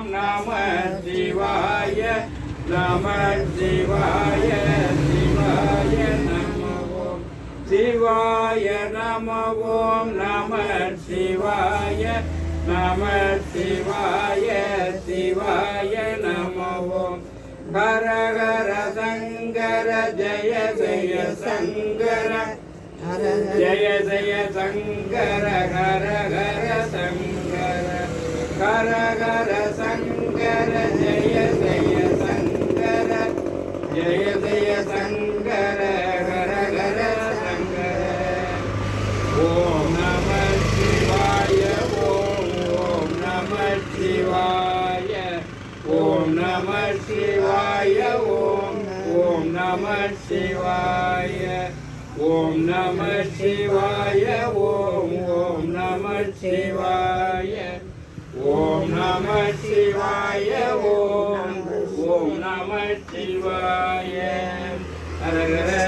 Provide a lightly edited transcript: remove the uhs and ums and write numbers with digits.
ஓம் நம சிவாய நம சிவாய சிவாய நம ஓம் சிவாய நம ஓம் நம சிவாய நம சிவாய சிவாய நம ஓம் ஹர ஹர சங்கர ஜய ஜய சங்கர ஜய ஜய சங்கர ஹர ஹர சங்கர ஹர ஹர சங்கர ஜய ஜய சங்கர ஜய ஜய சங்கர ஹர ஹர சங்கர ஓம் நம சிவாய ஓம் ஓம் நம சிவாய ஓம் நம சிவாய ஓம் ஓம் நம சிவாய ஓம் நம சிவாய ஓம் ஓம் நம சிவாய ஓம் நம சிவாய ஓம் ஓம் நம சிவாய ஹர ஹர